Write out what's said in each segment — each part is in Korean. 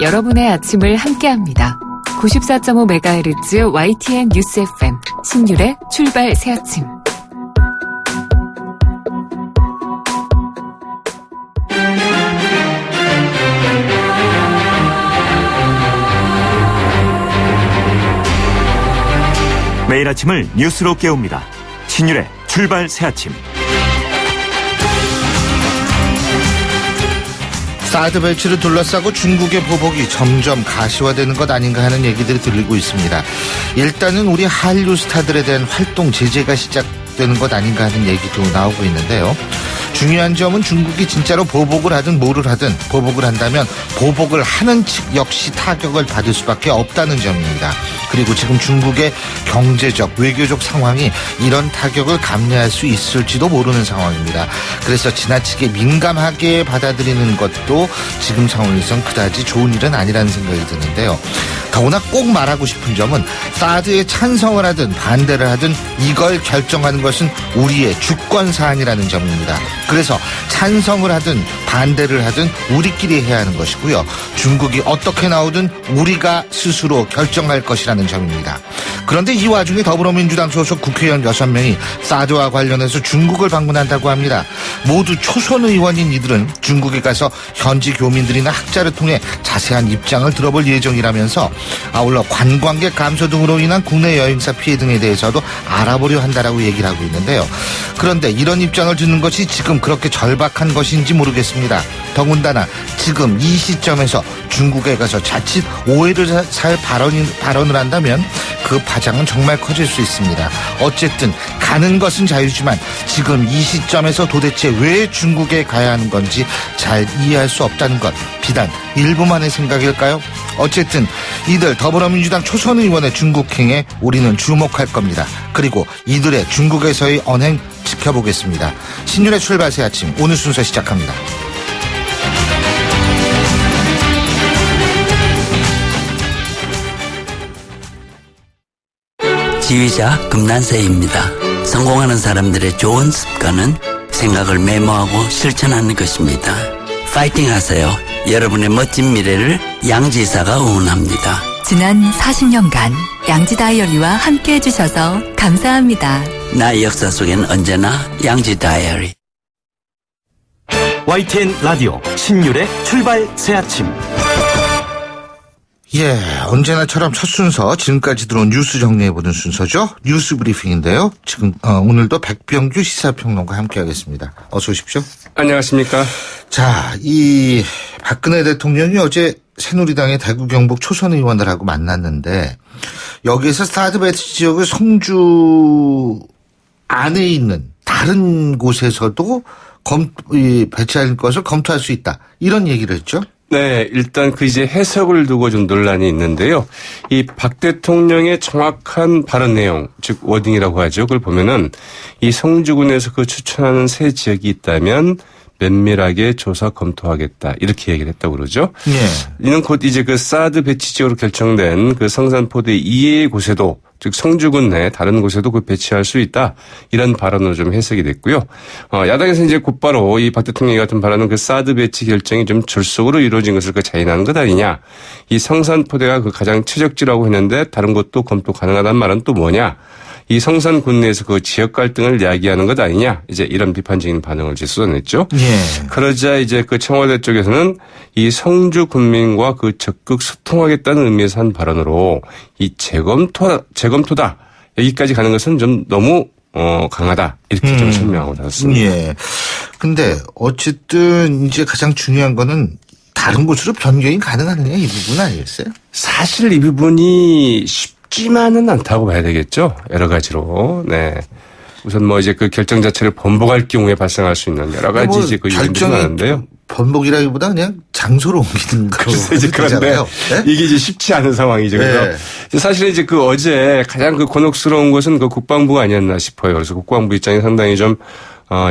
여러분의 아침을 함께합니다. 94.5MHz YTN 뉴스 FM 신율의 출발 새아침. 매일 아침을 뉴스로 깨웁니다. 신율의 출발 새아침. 사드 배치를 둘러싸고 중국의 보복이 점점 가시화되는 것 아닌가 하는 얘기들이 들리고 있습니다. 일단은 우리 한류 스타들에 대한 활동 제재가 시작되는 것 아닌가 하는 얘기도 나오고 있는데요. 중요한 점은 중국이 진짜로 보복을 하든 뭐를 하든 보복을 한다면 보복을 하는 측 역시 타격을 받을 수밖에 없다는 점입니다. 그리고 지금 중국의 경제적, 외교적 상황이 이런 타격을 감내할 수 있을지도 모르는 상황입니다. 그래서 지나치게 민감하게 받아들이는 것도 지금 상황에선 그다지 좋은 일은 아니라는 생각이 드는데요. 더구나 꼭 말하고 싶은 점은 사드에 찬성을 하든 반대를 하든 이걸 결정하는 것은 우리의 주권 사안이라는 점입니다. 그래서 찬성을 하든 반대를 하든 우리끼리 해야 하는 것이고요. 중국이 어떻게 나오든 우리가 스스로 결정할 것이라는 점입니다. 그런데 이 와중에 더불어민주당 소속 국회의원 6명이 사드와 관련해서 중국을 방문한다고 합니다. 모두 초선 의원인 이들은 중국에 가서 현지 교민들이나 학자를 통해 자세한 입장을 들어볼 예정이라면서 아울러 관광객 감소 등으로 인한 국내 여행사 피해 등에 대해서도 알아보려 한다라고 얘기를 하고 있는데요. 그런데 이런 입장을 듣는 것이 지금 그렇게 절박한 것인지 모르겠습니다. 더군다나 지금 이 시점에서 중국에 가서 자칫 오해를 살 발언을 한다면 그 파장은 정말 커질 수 있습니다. 어쨌든 가는 것은 자유지만 지금 이 시점에서 도대체 왜 중국에 가야 하는 건지 잘 이해할 수 없다는 것 비단 일부만의 생각일까요? 어쨌든 이들 더불어민주당 초선 의원의 중국행에 우리는 주목할 겁니다. 그리고 이들의 중국에서의 언행 지켜보겠습니다. 신율의 출발 새 아침 오늘 순서 시작합니다. 지휘자 금난세입니다. 성공하는 사람들의 좋은 습관은 생각을 메모하고 실천하는 것입니다. 파이팅 하세요. 여러분의 멋진 미래를 양지사가 응원합니다. 지난 40년간 양지 다이어리와 함께 해주셔서 감사합니다. 나의 역사 속엔 언제나 양지 다이어리. YTN 라디오 신율의 출발 새아침. 예, 언제나처럼 첫 순서 지금까지 들어온 뉴스 정리해보는 순서죠. 뉴스 브리핑인데요. 지금 오늘도 백병규 시사평론가 함께하겠습니다. 어서 오십시오. 안녕하십니까. 자, 이 박근혜 대통령이 어제 새누리당의 대구 경북 초선 의원들하고 만났는데 여기에서 사드 배치 지역의 성주 안에 있는 다른 곳에서도 배치할 것을 검토할 수 있다. 이런 얘기를 했죠. 네, 일단 그 이제 해석을 두고 좀 논란이 있는데요. 이 박 대통령의 정확한 발언 내용, 즉 워딩이라고 하죠. 그걸 보면은 이 성주군에서 그 추천하는 새 지역이 있다면 면밀하게 조사 검토하겠다. 이렇게 얘기를 했다고 그러죠. 예. 이는 곧 이제 그 사드 배치 지역으로 결정된 그 성산포대 이외의 곳에도 즉 성주군 내 다른 곳에도 그 배치할 수 있다. 이런 발언으로 좀 해석이 됐고요. 야당에서 이제 곧바로 이 박 대통령이 같은 발언은 그 사드 배치 결정이 좀 졸속으로 이루어진 것을 그 자인하는 것 아니냐. 이 성산포대가 그 가장 최적지라고 했는데 다른 곳도 검토 가능하다는 말은 또 뭐냐. 이 성산군 내에서 그 지역 갈등을 야기하는 것 아니냐. 이제 이런 비판적인 반응을 이제 쏟아냈죠. 예. 그러자 이제 그 청와대 쪽에서는 이 성주 군민과 그 적극 소통하겠다는 의미에서 한 발언으로 이 재검토다. 여기까지 가는 것은 좀 너무 강하다. 이렇게 좀 설명하고 나섰습니다. 예. 근데 어쨌든 이제 가장 중요한 거는 다른 곳으로 변경이 가능하느냐 이 부분 아니겠어요? 사실 이 부분이 쉽지만은 않다고 봐야 되겠죠. 여러 가지로. 네. 우선 뭐 이제 그 결정 자체를 번복할 경우에 발생할 수 있는 여러 가지 이제 그 요인들이 많은데요. 번복이라기보다 그냥 장소로 옮기는 글쎄 이제 그런데 네? 이게 이제 쉽지 않은 상황이죠. 그래서 네. 사실 이제 그 어제 가장 그 곤혹스러운 것은 그 국방부가 아니었나 싶어요. 그래서 국방부 입장이 상당히 좀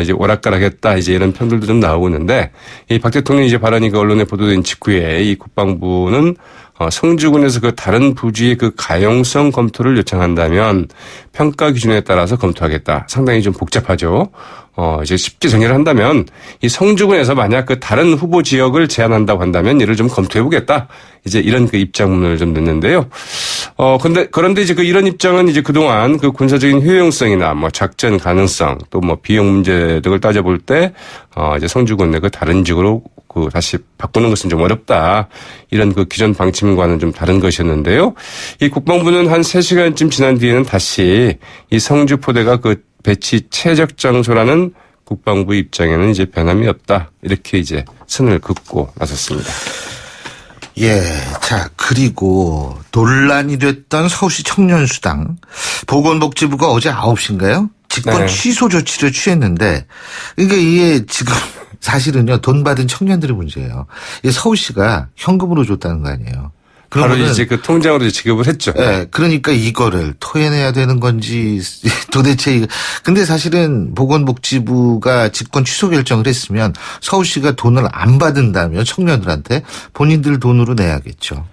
이제 오락가락했다 이제 이런 평들도 좀 나오고 있는데 이 박 대통령이 이제 발언이 그 언론에 보도된 직후에 이 국방부는 성주군에서 그 다른 부지의 그 가용성 검토를 요청한다면 평가 기준에 따라서 검토하겠다. 상당히 좀 복잡하죠. 이제 쉽게 정리를 한다면 이 성주군에서 만약 그 다른 후보 지역을 제안한다고 한다면 이를 좀 검토해 보겠다. 이제 이런 그 입장문을 좀 냈는데요. 그런데 이제 그 이런 입장은 이제 그동안 그 군사적인 효용성이나 뭐 작전 가능성 또 뭐 비용 문제 등을 따져볼 때 이제 성주군 내 그 다른 지역으로 그 다시 바꾸는 것은 좀 어렵다. 이런 그 기존 방침과는 좀 다른 것이었는데요. 이 국방부는 한 3시간쯤 지난 뒤에는 다시 이 성주포대가 그 배치 최적 장소라는 국방부 입장에는 이제 변함이 없다. 이렇게 이제 선을 긋고 나섰습니다. 예. 자, 그리고 논란이 됐던 서울시 청년수당. 보건복지부가 어제 9시인가요? 직권 네. 취소 조치를 취했는데, 그러니까 이게 지금 사실은요, 돈 받은 청년들의 문제예요. 이게 서울시가 현금으로 줬다는 거 아니에요. 바로 그러면은 이제 그 통장으로 이제 지급을 했죠. 예, 그러니까 이거를 토해내야 되는 건지 도대체 근데 사실은 보건복지부가 직권 취소 결정을 했으면 서울시가 돈을 안 받은다면 청년들한테 본인들 돈으로 내야겠죠.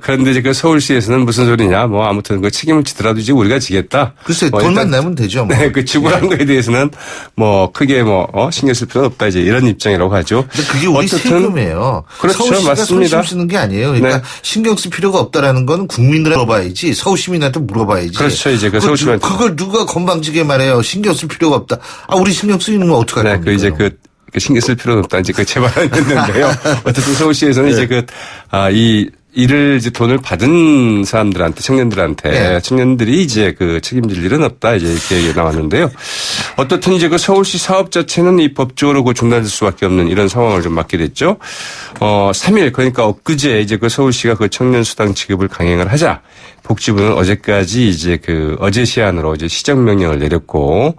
그런데 이제 그 서울시에서는 무슨 소리냐, 뭐 아무튼 그 책임을 지더라도 이제 우리가 지겠다. 글쎄 뭐 돈만 일단 내면 되죠. 뭐. 네, 그 지불한 거에 대해서는 뭐 크게 신경 쓸 필요는 없다. 이제 이런 입장이라고 하죠. 근데 그게 우리 세금이에요. 그렇죠, 서울시가 맞습니다. 손심 쓰는 게 아니에요. 그러니까 네. 신경 쓸 필요가 없다라는 건 국민들한테 물어봐야지. 서울 시민한테 물어봐야지. 그렇죠, 이제 그 서울 시민한테. 그걸 누가 건방지게 말해요. 신경 쓸 필요가 없다. 우리 신경 쓰이는 건 어떡할 네, 겁니까? 그 이제 그 신경 쓸 필요는 없다. 이제 그 제 말이었는데요. 어쨌든 서울시에서는 이제 이 이를 이제 돈을 받은 사람들한테, 청년들한테, 네. 청년들이 이제 그 책임질 일은 없다. 이제 이렇게 얘기가 나왔는데요. 어떻든 이제 그 서울시 사업 자체는 이 법적으로 그 중단될 수밖에 없는 이런 상황을 좀 맞게 됐죠. 3일, 그러니까 엊그제 이제 그 서울시가 그 청년수당 지급을 강행을 하자. 복지부는 어제까지 이제 어제 시한으로 이제 시정명령을 내렸고,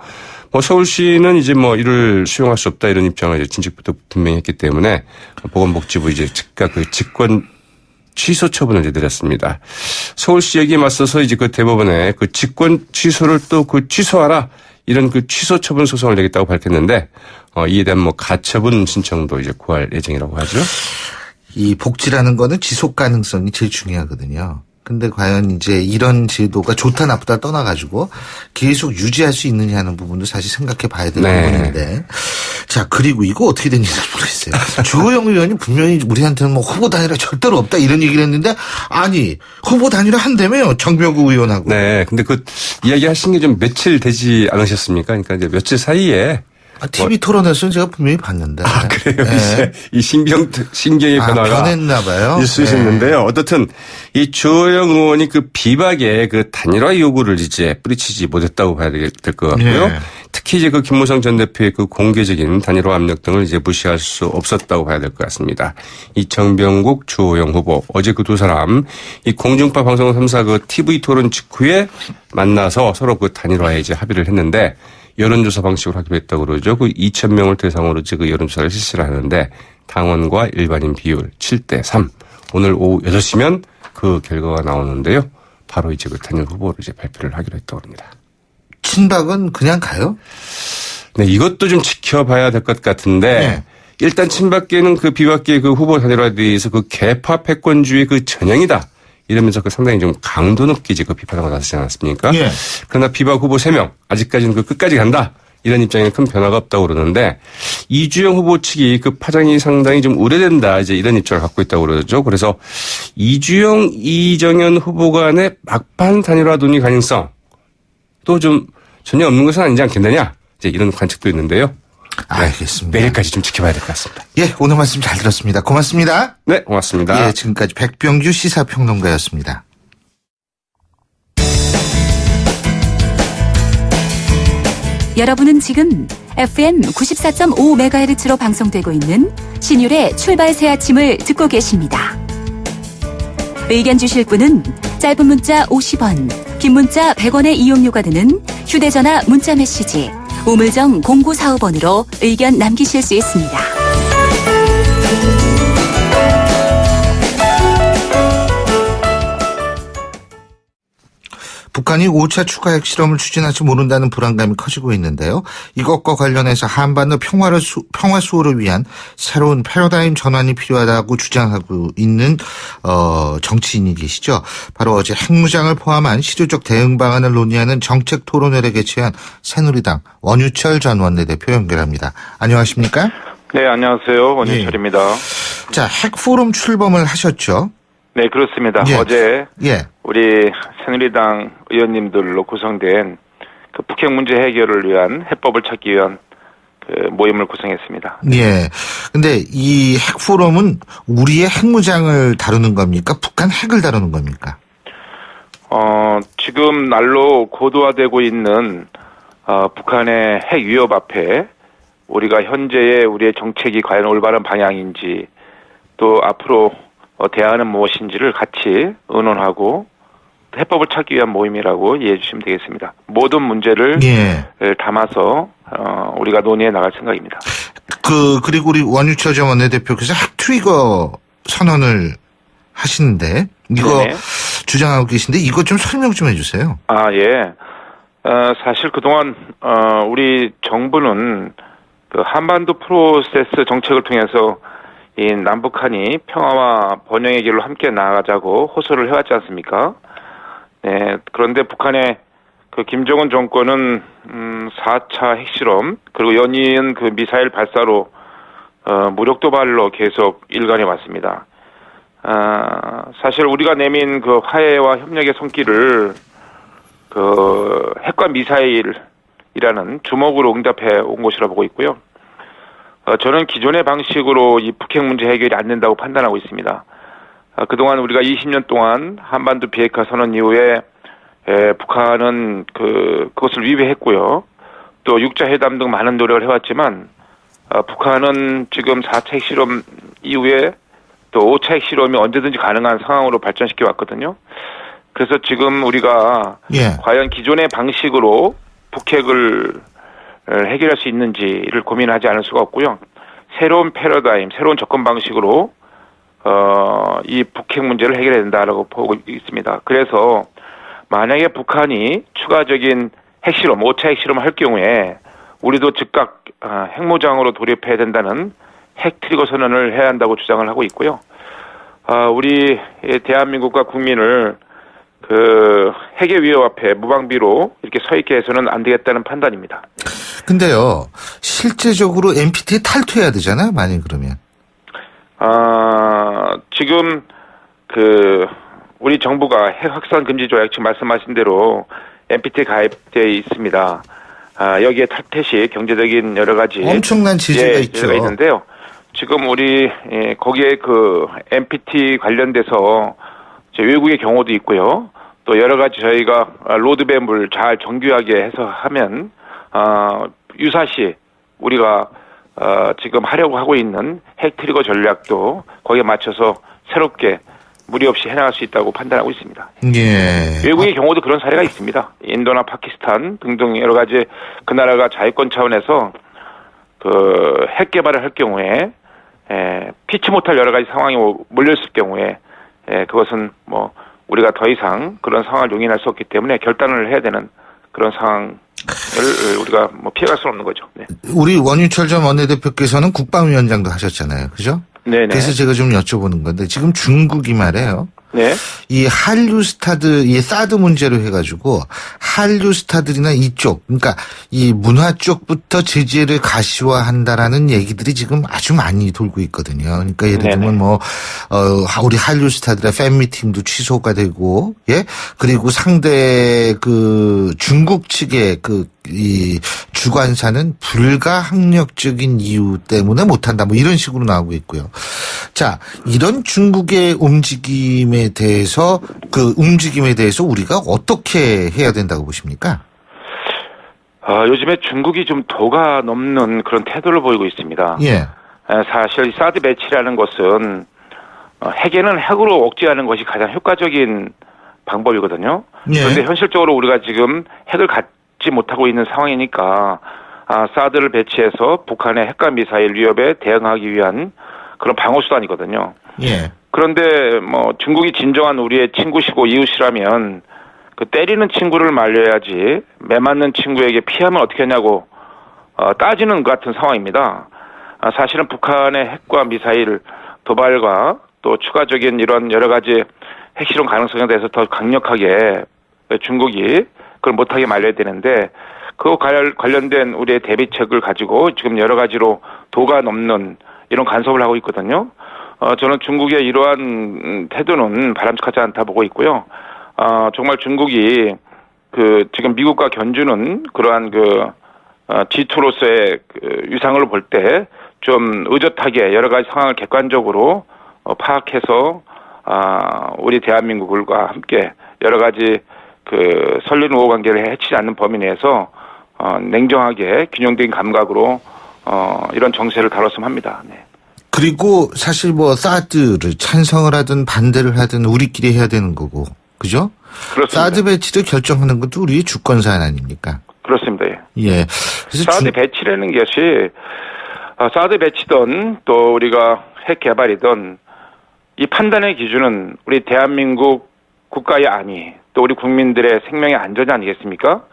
서울시는 이제 이를 수용할 수 없다 이런 입장을 이제 진즉부터 분명히 했기 때문에 보건복지부 이제 즉각 그 직권 취소 처분을 이제 내렸습니다. 서울시 여기에 맞서서 이제 그 대법원에 그 직권 취소를 또 취소하라 이런 취소 처분 소송을 내겠다고 밝혔는데 이에 대한 가처분 신청도 이제 구할 예정이라고 하죠. 이 복지라는 거는 지속 가능성이 제일 중요하거든요. 근데 과연 이제 이런 제도가 좋다 나쁘다 떠나가지고 계속 유지할 수 있느냐 하는 부분도 사실 생각해 봐야 되는 부분인데. 자, 그리고 이거 어떻게 된지 모르겠어요. 주호영 의원이 분명히 우리한테는 후보 단일화 절대로 없다 이런 얘기를 했는데 아니, 후보 단일화 한다며요. 정병국 의원하고. 네. 근데 이야기 하신 게 좀 며칠 되지 않으셨습니까? 그러니까 이제 며칠 사이에 TV 토론에서는 제가 분명히 봤는데. 그래요. 네. 이 신경의 변화가 변했나 봐요. 있을 수 있었는데요. 어떻든 이 주호영 의원이 비박의 단일화 요구를 이제 뿌리치지 못했다고 봐야 될 것 같고요. 네. 특히 이제 김무성 전 대표의 공개적인 단일화 압력 등을 이제 무시할 수 없었다고 봐야 될 것 같습니다. 이 정병국, 주호영 후보 어제 그 두 사람 이 공중파 방송 3사 TV 토론 직후에 만나서 서로 단일화에 이제 합의를 했는데. 여론조사 방식으로 하기로 했다고 그러죠. 2,000명을 대상으로 그 여론조사를 실시를 하는데 당원과 일반인 비율 7대3. 오늘 오후 6시면 그 결과가 나오는데요. 바로 이제 단일 후보를 이제 발표를 하기로 했다고 합니다. 친박은 그냥 가요? 네, 이것도 좀 지켜봐야 될 것 같은데 네. 일단 친박계는 비박계 후보 단일화에 대해서 개파 패권주의 전형이다. 이러면서 상당히 좀 강도 높게 이제 비판하고 나서지 않았습니까? 예. 그러나 비박 후보 3명 아직까지는 끝까지 간다. 이런 입장에는 큰 변화가 없다고 그러는데 이주영 후보 측이 파장이 상당히 좀 우려된다. 이제 이런 입장을 갖고 있다고 그러죠. 그래서 이주영, 이정현 후보 간의 막판 단일화 논의 가능성 또 좀 전혀 없는 것은 아니지 않겠느냐. 이제 이런 관측도 있는데요. 알겠습니다. 내일까지 좀 지켜봐야 될 것 같습니다. 예, 오늘 말씀 잘 들었습니다. 고맙습니다. 네, 고맙습니다. 예, 지금까지 백병규 시사평론가였습니다. 여러분은 지금 FM 94.5MHz로 방송되고 있는 신율의 출발 새 아침을 듣고 계십니다. 의견 주실 분은 짧은 문자 50원, 긴 문자 100원의 이용료가 드는 휴대전화 문자 메시지 우물정 0945번으로 의견 남기실 수 있습니다. 북한이 5차 추가 핵실험을 추진할지 모른다는 불안감이 커지고 있는데요. 이것과 관련해서 한반도 평화 수호를 위한 새로운 패러다임 전환이 필요하다고 주장하고 있는 정치인이 계시죠. 바로 어제 핵무장을 포함한 실효적 대응 방안을 논의하는 정책 토론회를 개최한 새누리당 원유철 전 원내대표 연결합니다. 안녕하십니까? 네, 안녕하세요. 원유철입니다. 자, 핵포럼 출범을 하셨죠? 네, 그렇습니다. 예. 어제 예. 우리 새누리당 의원님들로 구성된 그 북핵 문제 해결을 위한 해법을 찾기 위한 그 모임을 구성했습니다. 예. 근데 이 핵포럼은 우리의 핵무장을 다루는 겁니까? 북한 핵을 다루는 겁니까? 지금 날로 고도화되고 있는 북한의 핵 위협 앞에 우리가 현재의 우리의 정책이 과연 올바른 방향인지 또 앞으로 대안은 무엇인지를 같이 의논하고 해법을 찾기 위한 모임이라고 이해해 주시면 되겠습니다. 모든 문제를 담아서 우리가 논의해 나갈 생각입니다. 그리고 우리 원유철 전 원내대표께서 핵 트리거 선언을 하시는데 이거 네네. 주장하고 계신데 이거 좀 설명 좀 해주세요. 예. 사실 그동안 우리 정부는 그 한반도 프로세스 정책을 통해서 이 남북한이 평화와 번영의 길로 함께 나아가자고 호소를 해왔지 않습니까? 네, 그런데 북한의 그 김정은 정권은 4차 핵실험 그리고 연이은 그 미사일 발사로 무력 도발로 계속 일관해 왔습니다. 사실 우리가 내민 그 화해와 협력의 손길을 그 핵과 미사일이라는 주먹으로 응답해 온 것이라 보고 있고요. 저는 기존의 방식으로 이 북핵 문제 해결이 안 된다고 판단하고 있습니다. 그동안 우리가 20년 동안 한반도 비핵화 선언 이후에 북한은 그것을 위배했고요. 또 육자회담 등 많은 노력을 해왔지만 북한은 지금 4차 핵실험 이후에 또 5차 핵실험이 언제든지 가능한 상황으로 발전시켜 왔거든요. 그래서 지금 우리가 과연 기존의 방식으로 북핵을 해결할 수 있는지를 고민하지 않을 수가 없고요. 새로운 패러다임, 새로운 접근 방식으로 이 북핵 문제를 해결해야 된다라고 보고 있습니다. 그래서 만약에 북한이 추가적인 핵실험, 5차 핵실험을 할 경우에 우리도 즉각 핵무장으로 돌입해야 된다는 핵 트리거 선언을 해야 한다고 주장을 하고 있고요. 우리 대한민국과 국민을 그 핵의 위협 앞에 무방비로 이렇게 서 있게 해서는 안 되겠다는 판단입니다. 근데요, 실제적으로 NPT에 탈퇴해야 되잖아요, 만약 그러면. 지금 우리 정부가 핵 확산 금지 조약 지금 말씀하신 대로 NPT에 가입되어 있습니다. 여기에 탈퇴 시 경제적인 여러 가지 엄청난 제재가 있죠. 제재가 있는데요. 지금 우리 거기에 그 NPT 관련돼서 외국의 경우도 있고요. 또 여러 가지 저희가 로드맵을 잘 정교하게 해서 하면 유사시 우리가 지금 하려고 하고 있는 핵 트리거 전략도 거기에 맞춰서 새롭게 무리 없이 해나갈 수 있다고 판단하고 있습니다. 예. 외국의 경우도 그런 사례가 있습니다. 인도나 파키스탄 등등 여러 가지 그 나라가 자유권 차원에서 그 핵 개발을 할 경우에 피치 못할 여러 가지 상황이 몰렸을 경우에 그것은 뭐 우리가 더 이상 그런 상황을 용인할 수 없기 때문에 결단을 해야 되는 그런 상황을 우리가 뭐 피해갈 수는 없는 거죠. 네. 우리 원유철 전 원내대표께서는 국방위원장도 하셨잖아요. 그죠? 네네. 그래서 제가 좀 여쭤보는 건데 지금 중국이 말해요. 네. 이 한류 스타들, 이 사드 문제로 해가지고 한류 스타들이나 이쪽, 그러니까 이 문화 쪽부터 제재를 가시화한다라는 얘기들이 지금 아주 많이 돌고 있거든요. 그러니까 예를 들면 뭐 우리 한류 스타들의 팬 미팅도 취소가 되고, 예, 그리고 상대 그 중국 측의 이 주관사는 불가항력적인 이유 때문에 못한다 뭐 이런 식으로 나오고 있고요. 자, 이런 중국의 움직임에 대해서 우리가 어떻게 해야 된다고 보십니까? 요즘에 중국이 좀 도가 넘는 그런 태도를 보이고 있습니다. 예. 사실 사드 배치라는 것은 핵에는 핵으로 억제하는 것이 가장 효과적인 방법이거든요. 예. 그런데 현실적으로 우리가 지금 핵을 갖지 못하고 있는 상황이니까 사드를 배치해서 북한의 핵과 미사일 위협에 대응하기 위한 그런 방어 수단이거든요. 예. 그런데 뭐 중국이 진정한 우리의 친구시고 이웃이라면 그 때리는 친구를 말려야지 매 맞는 친구에게 피하면 어떻게 하냐고 따지는 것 같은 상황입니다. 사실은 북한의 핵과 미사일 도발과 또 추가적인 이런 여러 가지 핵실험 가능성에 대해서 더 강력하게 중국이 그걸 못하게 말려야 되는데 그 관련된 우리의 대비책을 가지고 지금 여러 가지로 도가 넘는 이런 간섭을 하고 있거든요. 저는 중국의 이러한 태도는 바람직하지 않다 보고 있고요. 정말 중국이 지금 미국과 견주는 그러한 G2로서의 위상을 볼 때 좀 의젓하게 여러 가지 상황을 객관적으로 파악해서 우리 대한민국과 함께 여러 가지 설린 우호 관계를 해치지 않는 범위 내에서 냉정하게 균형된 감각으로 이런 정세를 다뤘으면 합니다. 네. 그리고 사실 사드를 찬성을 하든 반대를 하든 우리끼리 해야 되는 거고, 그죠? 그렇습니다. 사드 배치를 결정하는 것도 우리의 주권 사안 아닙니까? 그렇습니다. 예. 예. 그래서 사드 배치라는 것이 사드 배치든 또 우리가 핵 개발이든 이 판단의 기준은 우리 대한민국 국가의 안위 또 우리 국민들의 생명의 안전이 아니겠습니까?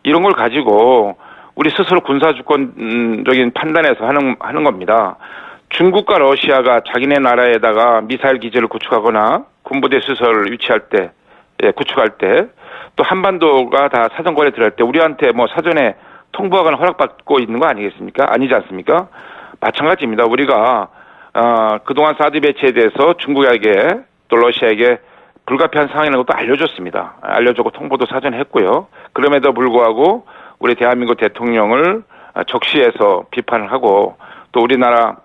이런 걸 가지고 우리 스스로 군사주권적인 판단에서 하는 겁니다. 중국과 러시아가 자기네 나라에다가 미사일 기지를 구축하거나 군부대 시설을 위치할 때, 구축할 때, 또 한반도가 다 사정거리에 들어갈 때 우리한테 사전에 통보하거나 허락받고 있는 거 아니겠습니까? 아니지 않습니까? 마찬가지입니다. 우리가 그동안 사드 배치에 대해서 중국에게 또 러시아에게 불가피한 상황이라는 것도 알려줬습니다. 알려주고 통보도 사전에 했고요. 그럼에도 불구하고 우리 대한민국 대통령을 적시해서 비판을 하고 또 우리나라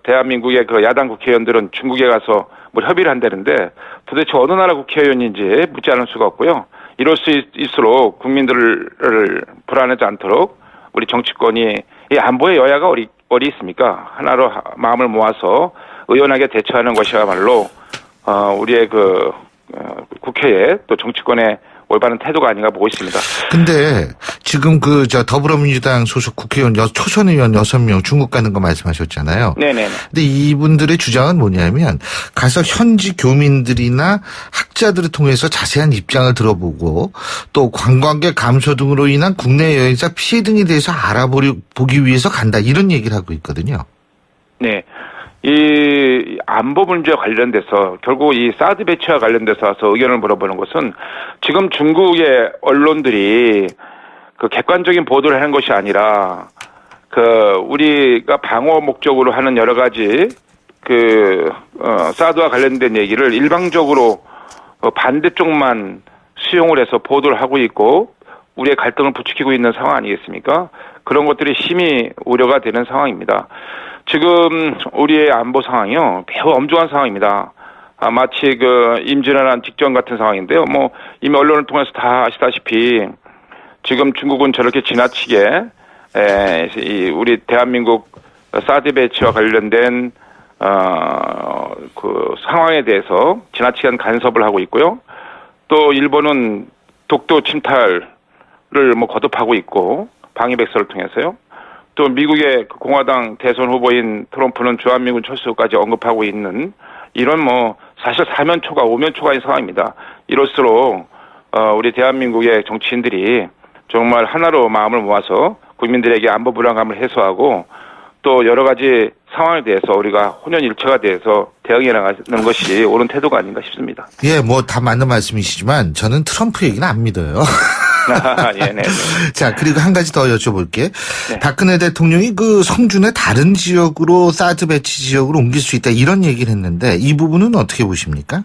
대한민국의 야당 국회의원들은 중국에 가서 협의를 한다는데 도대체 어느 나라 국회의원인지 묻지 않을 수가 없고요. 이럴 수 있을수록 국민들을 불안하지 않도록 우리 정치권이 이 안보의 여야가 어디 있습니까? 하나로 마음을 모아서 의연하게 대처하는 것이야말로 우리의 국회의 또 정치권의 올바른 태도가 아닌가 보고 있습니다. 근데 지금 더불어민주당 소속 국회의원 초선 의원 6명 중국 가는 거 말씀하셨잖아요. 네네. 근데 이분들의 주장은 뭐냐면 가서 현지 교민들이나 학자들을 통해서 자세한 입장을 들어보고 또 관광객 감소 등으로 인한 국내 여행사 피해 등에 대해서 알아보기 위해서 간다 이런 얘기를 하고 있거든요. 네. 이 안보 문제와 관련돼서 결국 이 사드 배치와 관련돼서 와서 의견을 물어보는 것은 지금 중국의 언론들이 객관적인 보도를 하는 것이 아니라 우리가 방어 목적으로 하는 여러 가지 사드와 관련된 얘기를 일방적으로 반대쪽만 수용을 해서 보도를 하고 있고 우리의 갈등을 부추기고 있는 상황 아니겠습니까? 그런 것들이 심히 우려가 되는 상황입니다. 지금 우리의 안보 상황이요 매우 엄중한 상황입니다. 마치 임진왜란 직전 같은 상황인데요. 이미 언론을 통해서 다 아시다시피 지금 중국은 저렇게 지나치게 우리 대한민국 사드 배치와 관련된 상황에 대해서 지나치게 간섭을 하고 있고요. 또 일본은 독도 침탈을 거듭하고 있고 방위백서를 통해서요. 또 미국의 공화당 대선 후보인 트럼프는 주한미군 철수까지 언급하고 있는 이런 사실 사면초가 오면초가인 상황입니다. 이럴수록 우리 대한민국의 정치인들이 정말 하나로 마음을 모아서 국민들에게 안보 불안감을 해소하고 또 여러 가지 상황에 대해서 우리가 혼연일체가 돼서 대응해 나가는 것이 옳은 태도가 아닌가 싶습니다. 예, 다 맞는 말씀이시지만 저는 트럼프 얘기는 안 믿어요. 네. 자, 그리고 한 가지 더 여쭤볼게. 네. 박근혜 대통령이 성준의 다른 지역으로 사드 배치 지역으로 옮길 수 있다 이런 얘기를 했는데 이 부분은 어떻게 보십니까?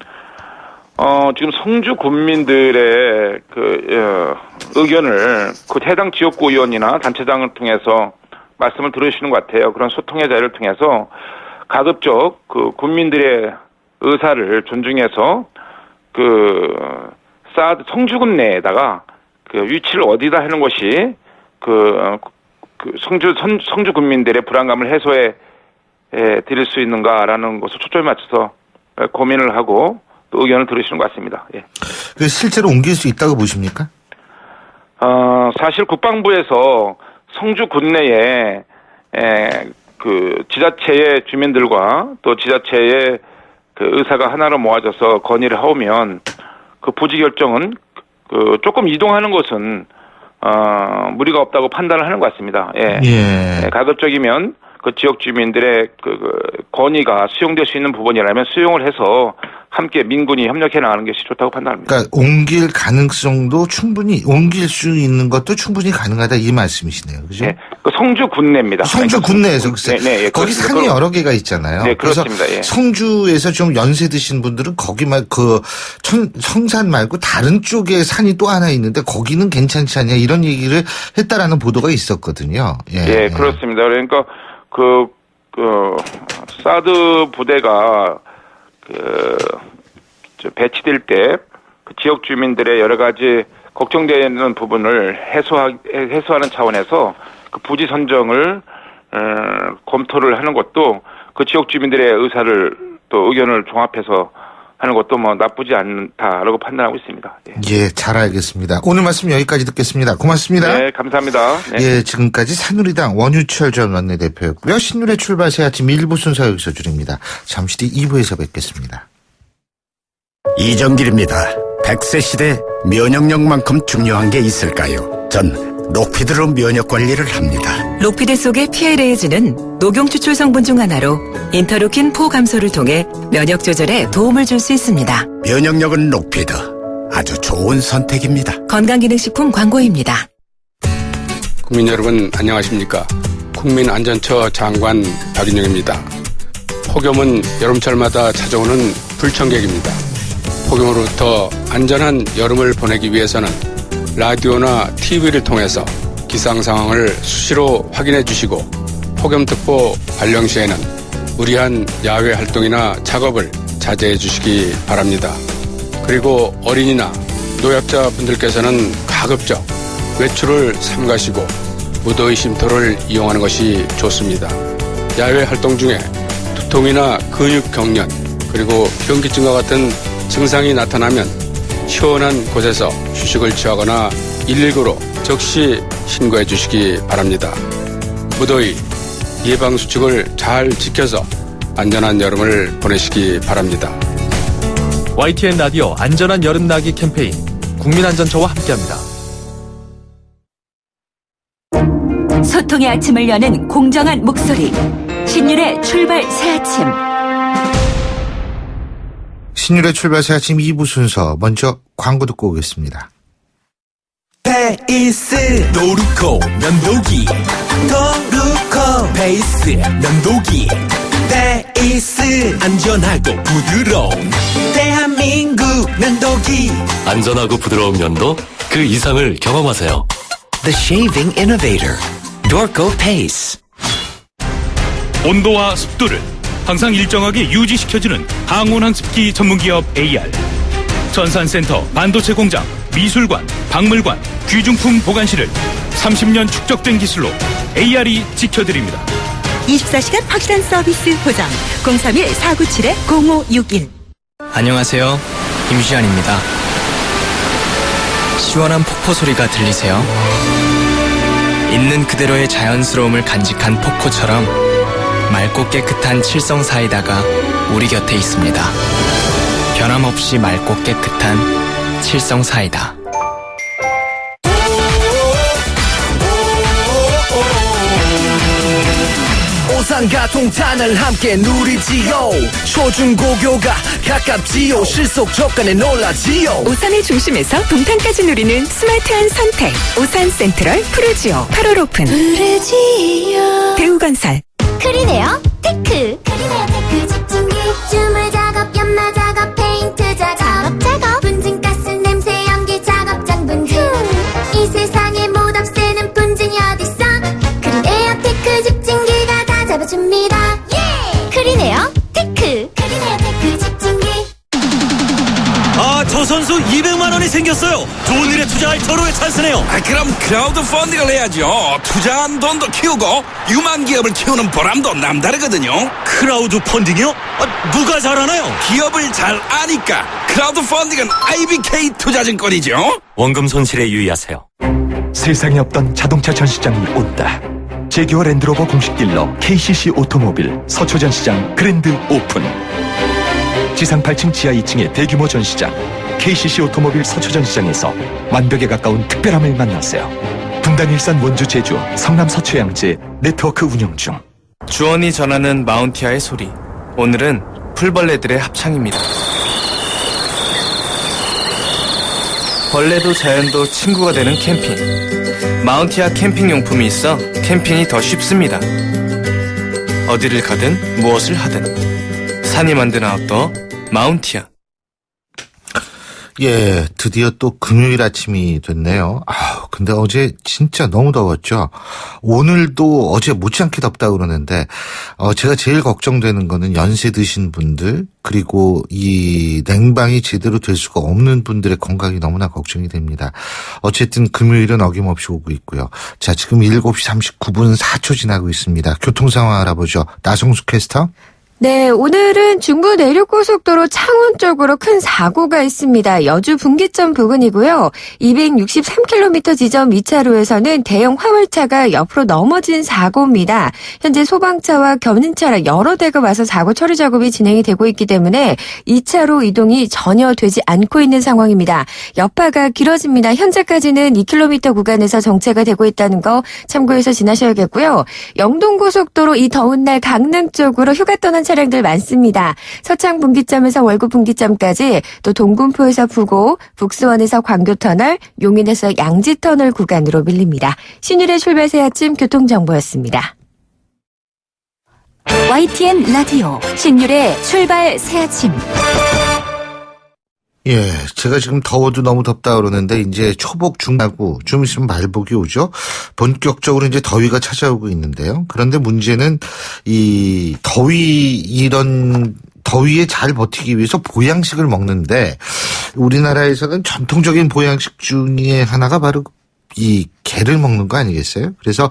지금 성주 군민들의 의견을 해당 지역구 의원이나 단체장을 통해서 말씀을 들으시는 것 같아요. 그런 소통의 자리를 통해서 가급적 군민들의 의사를 존중해서 사드 성주군 내에다가 위치를 어디다 하는 것이 성주 군민들의 불안감을 해소해 드릴 수 있는가라는 것을 초점에 맞춰서 고민을 하고 또 의견을 들으시는 것 같습니다. 예. 실제로 옮길 수 있다고 보십니까? 사실 국방부에서 성주 군 내에 지자체의 주민들과 또 지자체의 의사가 하나로 모아져서 건의를 하오면 부지 결정은 조금 이동하는 것은 무리가 없다고 판단을 하는 것 같습니다. 예. 예. 가급적이면 그 지역 주민들의 건의가 수용될 수 있는 부분이라면 수용을 해서 함께 민군이 협력해 나가는 것이 좋다고 판단합니다. 그러니까 옮길 가능성도 충분히 옮길 수 있는 것도 충분히 가능하다 이 말씀이시네요. 그죠? 네, 그 성주 군내입니다. 성주 군내에서 글쎄. 네, 거기 산이 여러 개가 있잖아요. 네, 그래서 그렇습니다. 예. 성주에서 좀 연세 드신 분들은 거기만 청산 말고 다른 쪽에 산이 또 하나 있는데 거기는 괜찮지 않냐 이런 얘기를 했다라는 보도가 있었거든요. 예, 그렇습니다. 그러니까 사드 부대가 배치될 때 그 지역 주민들의 여러 가지 걱정되는 부분을 해소하는 차원에서 그 부지 선정을 검토를 하는 것도 그 지역 주민들의 의견을 종합해서 하는 것도 뭐 나쁘지 않다라고 판단하고 있습니다. 예, 잘 알겠습니다. 오늘 말씀 여기까지 듣겠습니다. 고맙습니다. 네, 감사합니다. 네. 예, 지금까지 새누리당 원유철 전 원내대표였고요. 신율의 출발 새 아침 1부 순서 여기서 줄입니다. 잠시 뒤 2부에서 뵙겠습니다. 이정길입니다. 100세 시대 면역력만큼 중요한 게 있을까요? 전 록피드로 면역 관리를 합니다. 록피드 속의 PLAG는 녹용 추출 성분 중 하나로 인터루킨-4 감소를 통해 면역 조절에 도움을 줄 수 있습니다. 면역력은 록피드. 아주 좋은 선택입니다. 건강기능식품 광고입니다. 국민 여러분 안녕하십니까? 국민안전처 장관 박인영입니다. 폭염은 여름철마다 찾아오는 불청객입니다. 폭염으로부터 안전한 여름을 보내기 위해서는 라디오나 TV를 통해서 기상 상황을 수시로 확인해 주시고 폭염특보 발령 시에는 무리한 야외 활동이나 작업을 자제해 주시기 바랍니다. 그리고 어린이나 노약자 분들께서는 가급적 외출을 삼가시고 무더위 쉼터를 이용하는 것이 좋습니다. 야외 활동 중에 두통이나 근육 경련 그리고 현기증과 같은 증상이 나타나면 시원한 곳에서 휴식을 취하거나 119로 즉시 신고해 주시기 바랍니다. 무더위 예방수칙을 잘 지켜서 안전한 여름을 보내시기 바랍니다. YTN 라디오 안전한 여름 나기 캠페인 국민안전처와 함께합니다. 소통의 아침을 여는 공정한 목소리. 신율의 출발 새 아침. 신율의 출발 새 아침 2부 순서 먼저 광고 듣고 오겠습니다. 페이스 노루코 면도기 도루코 페이스 면도기 페이스 안전하고 부드러운 대한민국 면도기 안전하고 부드러운 면도 그 이상을 경험하세요. The Shaving Innovator Dorco Pace. 온도와 습도를 항상 일정하게 유지시켜주는 항온항습기 전문기업 AR. 전산센터, 반도체 공장, 미술관, 박물관, 귀중품 보관실을 30년 축적된 기술로 AR이 지켜드립니다. 24시간 확실한 서비스 보장 031-497-0561. 안녕하세요. 임시안입니다. 시원한 폭포 소리가 들리세요? 있는 그대로의 자연스러움을 간직한 폭포처럼 맑고 깨끗한 칠성 사이다가 우리 곁에 있습니다. 변함없이 맑고 깨끗한 칠성 사이다. 오산과 동탄을 함께 누리지요. 초중고교가 가깝지요. 실속 조건에 놀라지요. 오산의 중심에서 동탄까지 누리는 스마트한 선택. 오산 센트럴 푸르지오 8월 오픈. 푸르지오 대우건설. 크리네어 테크. 크리네어 테크 집중기 주물 작업 연마 작업 페인트 작업 분진가스 냄새 연기 작업장 분진. 이 세상에 못 없애는 분진이 어딨어. 크리네어 테크 집중기가 다 잡아줍니다. 예! 크리네어 테크. 크리네어 테크 집중기. 아, 저 선수 200만 원이 생겼어요. 좋은 일에 투자할 절호의 찬스네요. 그럼 크라우드 펀딩을 해야죠. 투자한 돈도 키우고 유망 기업을 키우는 보람도 남다르거든요. 크라우드 펀딩이요? 누가 잘하나요? 기업을 잘 아니까. 크라우드 펀딩은 IBK 투자증권이죠. 원금 손실에 유의하세요. 세상에 없던 자동차 전시장이 온다. 제규어 랜드로버 공식 딜러 KCC 오토모빌 서초 전시장 그랜드 오픈. 지상 8층 지하 2층의 대규모 전시장. KCC 오토모빌 서초전시장에서 완벽에 가까운 특별함을 만났어요. 분당, 일산, 원주, 제주, 성남, 서초양지 네트워크 운영 중. 주원이 전하는 마운티아의 소리. 오늘은 풀벌레들의 합창입니다. 벌레도 자연도 친구가 되는 캠핑. 마운티아 캠핑 용품이 있어 캠핑이 더 쉽습니다. 어디를 가든 무엇을 하든 산이 만든 아웃도어 마운티아. 예, 드디어 또 금요일 아침이 됐네요. 근데 어제 진짜 너무 더웠죠. 오늘도 어제 못지않게 덥다 그러는데, 제가 제일 걱정되는 거는 연세 드신 분들, 그리고 이 냉방이 제대로 될 수가 없는 분들의 건강이 너무나 걱정이 됩니다. 어쨌든 금요일은 어김없이 오고 있고요. 자, 지금 7시 39분 4초 지나고 있습니다. 교통 상황 알아보죠. 나성수 캐스터. 네, 오늘은 중부 내륙고속도로 창원 쪽으로 큰 사고가 있습니다. 여주 분기점 부근이고요. 263km 지점 2차로에서는 대형 화물차가 옆으로 넘어진 사고입니다. 현재 소방차와 견인차라 여러 대가 와서 사고 처리 작업이 진행이 되고 있기 때문에 2차로 이동이 전혀 되지 않고 있는 상황입니다. 여파가 길어집니다. 현재까지는 2km 구간에서 정체가 되고 있다는 거 참고해서 지나셔야겠고요. 영동고속도로 이 더운 날 강릉 쪽으로 휴가 떠난 차량들 많습니다. 서창 분기점에서 월구 분기점까지, 또 동군포에서 부고, 북수원에서 광교터널, 용인에서 양지터널 구간으로 밀립니다. 신일의 출발 새 아침 교통정보였습니다. YTN 라디오 신율의 출발 새 아침. 예, 제가 지금 더워도 너무 덥다 그러는데 이제 초복 중하고 좀 있으면 말복이 오죠. 본격적으로 이제 더위가 찾아오고 있는데요. 그런데 문제는 이 이런 더위에 잘 버티기 위해서 보양식을 먹는데, 우리나라에서는 전통적인 보양식 중에 하나가 바로 이 게를 먹는 거 아니겠어요? 그래서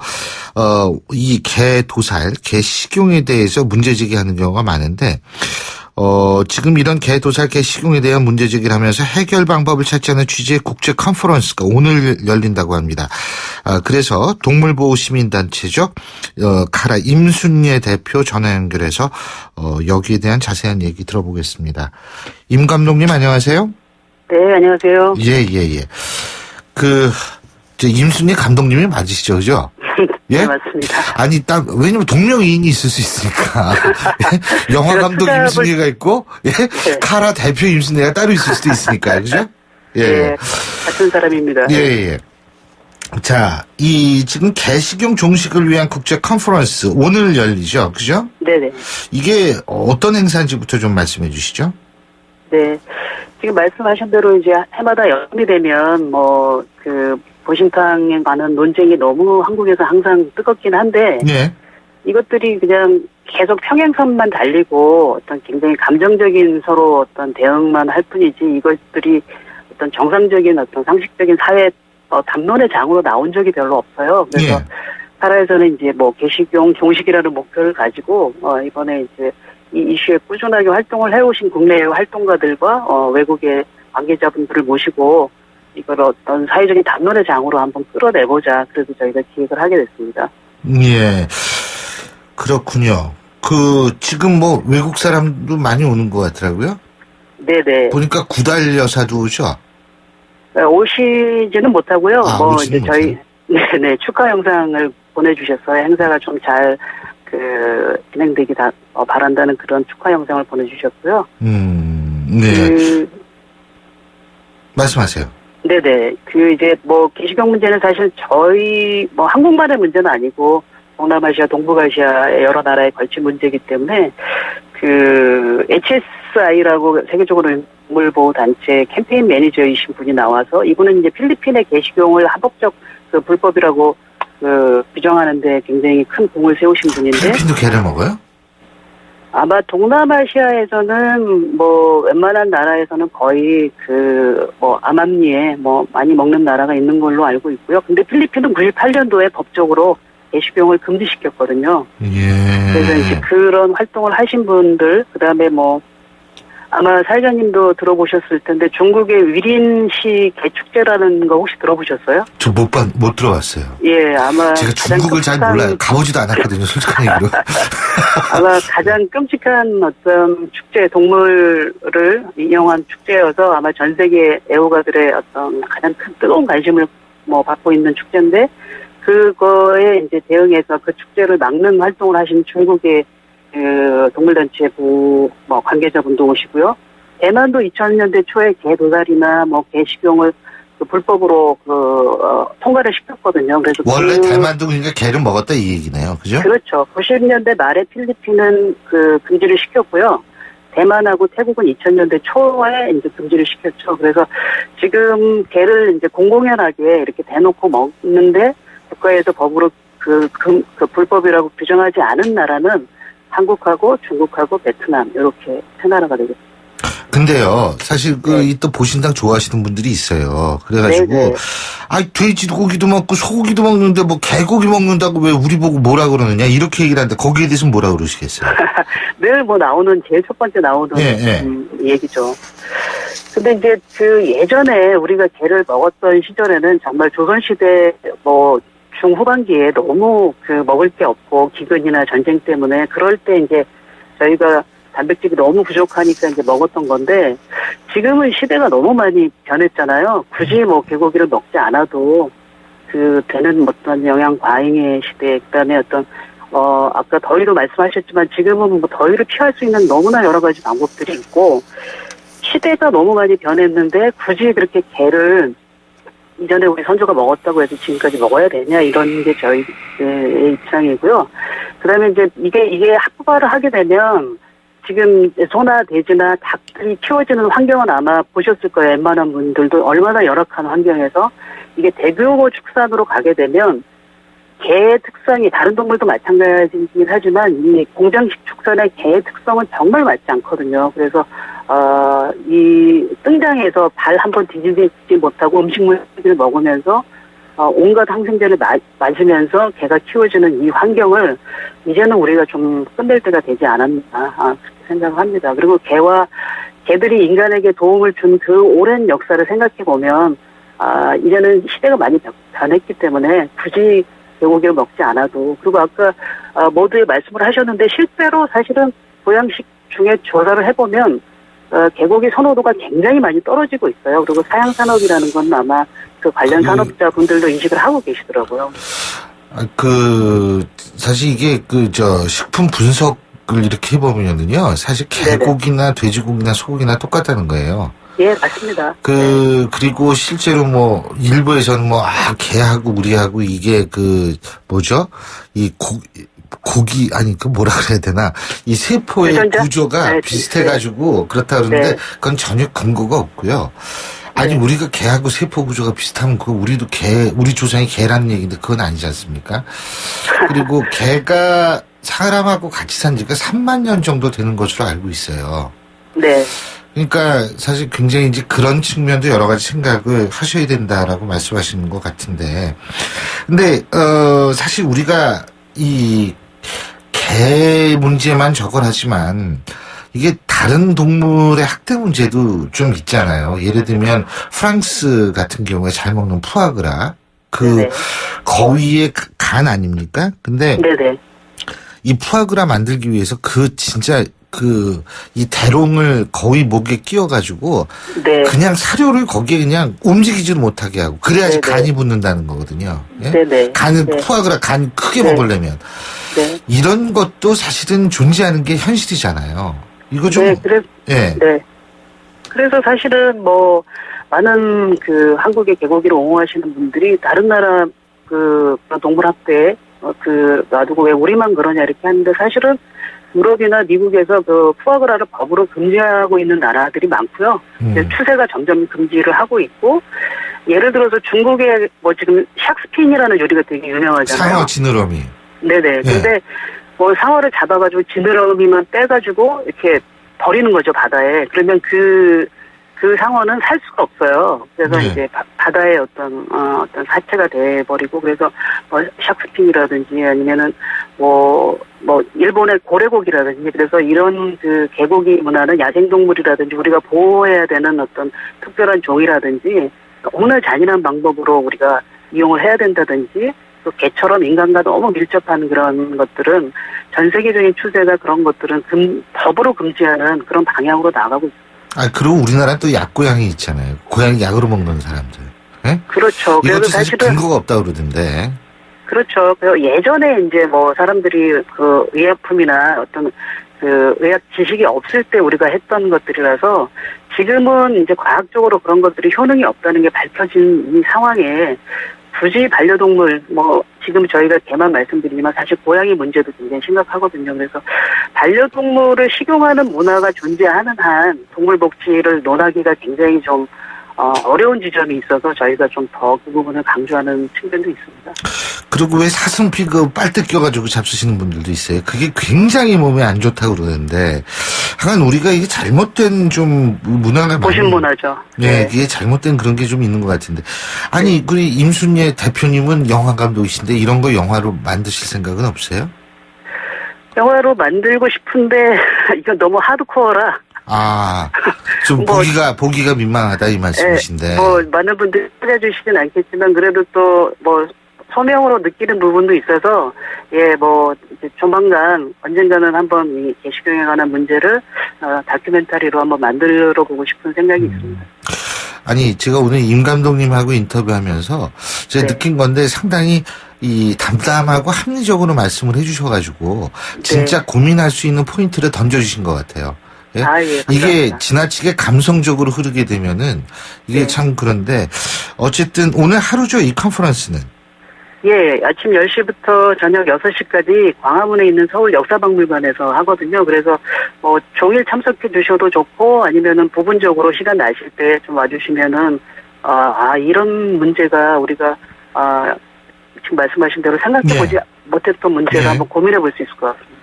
이 게 도살, 게 식용에 대해서 문제제기하는 경우가 많은데, 지금 이런 게 도살, 게 식용에 대한 문제제기를 하면서 해결 방법을 찾자는 취지의 국제 컨퍼런스가 오늘 열린다고 합니다. 그래서 동물보호시민단체죠. 카라 임순예 대표 전화 연결해서 여기에 대한 자세한 얘기 들어보겠습니다. 임 감독님 안녕하세요. 네, 안녕하세요. 예. 임순예 감독님이 맞으시죠, 그죠? 예? 네, 맞습니다. 아니, 왜냐면 동명이인이 있을 수 있으니까. 영화 감독 임순예가 있고, 예? 네. 카라 대표 임순예가 따로 있을 수도 있으니까, 그죠? 예. 네, 같은 사람입니다. 예. 자, 지금 개식용 종식을 위한 국제 컨퍼런스 오늘 열리죠, 그죠? 네네. 이게 어떤 행사인지부터 좀 말씀해 주시죠. 네. 지금 말씀하신 대로 이제 해마다 여름이 되면 보신탕에 관한 논쟁이 너무 한국에서 항상 뜨겁긴 한데, 예. 이것들이 그냥 계속 평행선만 달리고 어떤 굉장히 감정적인 서로 어떤 대응만 할 뿐이지, 이것들이 어떤 정상적인 어떤 상식적인 사회 담론의 장으로 나온 적이 별로 없어요. 그래서 카라에서는 이제 개식용 종식이라는 목표를 가지고 이번에 이제 이 이슈에 꾸준하게 활동을 해오신 국내 활동가들과 외국의 관계자분들을 모시고 이걸 어떤 사회적인 담론의 장으로 한번 끌어내보자. 그래서 저희가 기획을 하게 됐습니다. 예, 그렇군요. 지금 외국 사람도 많이 오는 것 같더라고요. 네네. 보니까 구달 여사도 오죠? 오시지는 못하고요. 이제 저희, 네네, 축하 영상을 보내주셨어요. 행사가 좀 잘, 진행되기 바란다는 그런 축하 영상을 보내주셨고요. 네. 말씀하세요. 네네. 개식용 문제는 사실 저희, 한국만의 문제는 아니고, 동남아시아, 동북아시아의 여러 나라에 걸친 문제이기 때문에, HSI라고 세계적으로 동물보호단체 캠페인 매니저이신 분이 나와서, 이분은 이제 필리핀의 개식용을 합법적 불법이라고 규정하는데 굉장히 큰 공을 세우신 분인데. 필리핀도 개를 먹어요? 아마 동남아시아에서는 웬만한 나라에서는 거의 암암리에 많이 먹는 나라가 있는 걸로 알고 있고요. 근데 필리핀은 98년도에 법적으로 개식용을 금지시켰거든요. 예. 그래서 이제 그런 활동을 하신 분들, 그 다음에 아마 사회자님도 들어보셨을 텐데 중국의 위린시 개축제라는 거 혹시 들어보셨어요? 저 못 들어봤어요. 예, 아마 제가 중국을 잘 몰라요. 가보지도 않았거든요, 솔직한 얘기로. 아마 가장 끔찍한 어떤 축제, 동물을 인용한 축제여서 아마 전 세계 애호가들의 어떤 가장 큰 뜨거운 관심을 받고 있는 축제인데, 그거에 이제 대응해서 그 축제를 막는 활동을 하신 중국의 그 동물단체 관계자분도 오시고요. 대만도 2000년대 초에 개 도살이나 개 식용을 불법으로 통과를 시켰거든요. 그래서 원래 대만도 그러니까 개를 먹었다 이 얘기네요, 그죠? 그렇죠. 90년대 말에 필리핀은 금지를 시켰고요. 대만하고 태국은 2000년대 초에 이제 금지를 시켰죠. 그래서 지금 개를 이제 공공연하게 이렇게 대놓고 먹는데 국가에서 법으로 불법이라고 규정하지 않은 나라는 한국하고 중국하고 베트남 이렇게 세 나라가 되겠습니다. 근데요, 사실 또 보신당 좋아하시는 분들이 있어요. 그래가지고 네네. 돼지고기도 먹고 소고기도 먹는데 개고기 먹는다고 왜 우리 보고 뭐라 그러느냐 이렇게 얘기를 하는데 거기에 대해서는 뭐라 그러시겠어요? 늘 나오는 제일 첫 번째 나오는 얘기죠. 근데 이제 예전에 우리가 개를 먹었던 시절에는 정말 조선시대 중후반기에 너무 먹을 게 없고 기근이나 전쟁 때문에 그럴 때 이제 저희가 단백질이 너무 부족하니까 이제 먹었던 건데 지금은 시대가 너무 많이 변했잖아요. 굳이 개고기를 먹지 않아도 되는 어떤 영양 과잉의 시대, 그다음에 어떤 아까 더위도 말씀하셨지만 지금은 더위를 피할 수 있는 너무나 여러 가지 방법들이 있고 시대가 너무 많이 변했는데 굳이 그렇게 개를 이전에 우리 선조가 먹었다고 해서 지금까지 먹어야 되냐 이런 게 저희의 입장이고요. 그다음에 이제 이게 합법화를 하게 되면 지금 소나 돼지나 닭들이 키워지는 환경은 아마 보셨을 거예요. 웬만한 분들도 얼마나 열악한 환경에서 이게 대규모 축산으로 가게 되면 개의 특성이 다른 동물도 마찬가지이긴 하지만 이 공장식 축산의 개의 특성은 정말 맞지 않거든요. 그래서 이 등장에서 발 한번 뒤지지 못하고 음식물을 먹으면서 온갖 항생제를 맞으면서 개가 키워지는 이 환경을 이제는 우리가 좀 끝낼 때가 되지 않았나 그렇게 생각합니다. 그리고 개들이 인간에게 도움을 준 그 오랜 역사를 생각해 보면 이제는 시대가 많이 변했기 때문에 굳이 개고기를 먹지 않아도, 그리고 아까 모두의 말씀을 하셨는데 실제로 사실은 보양식 중에 조사를 해보면 개고기 선호도가 굉장히 많이 떨어지고 있어요. 그리고 사양산업이라는 건 아마 관련 산업자분들도 인식을 하고 계시더라고요. 사실 이게 식품 분석을 이렇게 해보면요, 사실 개고기나 돼지고기나 소고기나 똑같다는 거예요. 예, 맞습니다. 그리고 실제로 일부에서는 개하고 우리하고 이게 고기, 뭐라 그래야 되나, 이 세포의 유전자? 구조가 비슷해가지고 그렇다 그러는데 그건 전혀 근거가 없고요. 아니, 우리가 개하고 세포 구조가 비슷하면 우리도 우리 조상이 개라는 얘기인데 그건 아니지 않습니까? 그리고 개가 사람하고 같이 산 지가 3만 년 정도 되는 것으로 알고 있어요. 네. 그러니까 사실 굉장히 이제 그런 측면도 여러 가지 생각을 하셔야 된다라고 말씀하시는 것 같은데. 근데, 사실 우리가 이 개 문제만 적어하지만 이게 다른 동물의 학대 문제도 좀 있잖아요. 예를 들면 프랑스 같은 경우에 잘 먹는 푸아그라, 거위의 간 아닙니까? 근데 이 푸아그라 만들기 위해서 이 대롱을 거위 목에 끼워가지고 그냥 사료를 거기에 그냥 움직이지를 못하게 하고 그래야지 간이 붙는다는 거거든요. 예? 간은 푸아그라 간 크게 먹으려면 이런 것도 사실은 존재하는 게 현실이잖아요. 이거 좀 그래서 사실은 많은 한국의 개고기를 옹호하시는 분들이 다른 나라 동물 학대 놔두고 왜 우리만 그러냐 이렇게 하는데 사실은 유럽이나 미국에서 푸아그라를 법으로 금지하고 있는 나라들이 많고요. 추세가 점점 금지를 하고 있고, 예를 들어서 중국에 지금 샥스핀이라는 요리가 되게 유명하잖아요. 상어 지느러미. 네네. 근데 상어를 잡아가지고 지느러미만 떼가지고 이렇게 버리는 거죠, 바다에. 그러면 그 그 상어는 살 수가 없어요. 그래서 네. 이제 바다의 어떤 사체가 돼버리고, 그래서 뭐 샥스핀이라든지 아니면은 뭐 일본의 고래고기라든지, 그래서 이런 그 개고기 문화는 야생동물이라든지 우리가 보호해야 되는 어떤 특별한 종이라든지 너무나 잔인한 방법으로 우리가 이용을 해야 된다든지, 또 개처럼 인간과 너무 밀접한 그런 것들은 전 세계적인 추세가 그런 것들은 법으로 금지하는 그런 방향으로 나가고 있습니다. 그리고 우리나라는 또 약고양이 있잖아요. 고양이 약으로 먹는 사람들. 예? 그렇죠. 그래서 이것도 사실 사실은 근거가 없다고 그러던데. 그렇죠. 예전에 이제 뭐 사람들이 그 의약품이나 어떤 그 의학 지식이 없을 때 우리가 했던 것들이라서, 지금은 이제 과학적으로 그런 것들이 효능이 없다는 게 밝혀진 이 상황에 굳이 반려동물, 뭐 지금 저희가 개만 말씀드리지만 사실 고양이 문제도 굉장히 심각하거든요. 그래서 반려동물을 식용하는 문화가 존재하는 한 동물 복지를 논하기가 굉장히 좀 어려운 지점이 있어서 저희가 좀 더 그 부분을 강조하는 측면도 있습니다. 그리고 왜 사슴피 그 빨대 껴가지고 잡수시는 분들도 있어요. 그게 굉장히 몸에 안 좋다고 그러는데, 하여간 우리가 이게 잘못된 좀 문화가 보신 문화죠. 네, 이게 잘못된 그런 게 좀 있는 것 같은데. 아니, 그 임순례 대표님은 영화 감독이신데 이런 거 영화로 만드실 생각은 없어요? 영화로 만들고 싶은데 이건 너무 하드코어라. 좀 보기가 민망하다 이 말씀이신데. 많은 분들이 찾아주시진 않겠지만, 그래도 또 소명으로 느끼는 부분도 있어서, 이제 조만간 언젠가는 한번 이 개식용에 관한 문제를 다큐멘터리로 한번 만들어 보고 싶은 생각이 있습니다. 아니, 제가 오늘 임 감독님하고 인터뷰하면서 제가 느낀 건데, 상당히 이 담담하고 합리적으로 말씀을 해주셔가지고 진짜 고민할 수 있는 포인트를 던져주신 것 같아요. 예? 이게 지나치게 감성적으로 흐르게 되면은 이게 참 그런데, 어쨌든 오늘 하루죠, 이 컨퍼런스는. 예, 아침 10시부터 저녁 6시까지 광화문에 있는 서울 역사박물관에서 하거든요. 그래서 종일 참석해 주셔도 좋고, 아니면은 부분적으로 시간 나실 때 좀 와주시면은 이런 문제가 우리가 지금 말씀하신 대로 생각해보지 못했던 문제를 한번 고민해 볼 수 있을 것 같습니다.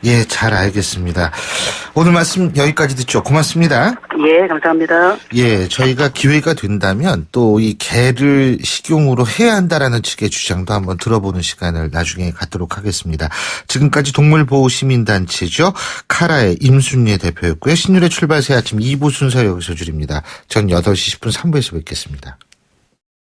예, 잘 알겠습니다. 오늘 말씀 여기까지 듣죠. 고맙습니다. 예, 감사합니다. 예, 저희가 기회가 된다면 또 이 개를 식용으로 해야 한다라는 측의 주장도 한번 들어보는 시간을 나중에 갖도록 하겠습니다. 지금까지 동물보호시민단체죠. 카라의 임순례 대표였고요. 신율의 출발 새 아침 2부 순서 여기서 줄입니다. 전 8시 10분 3부에서 뵙겠습니다.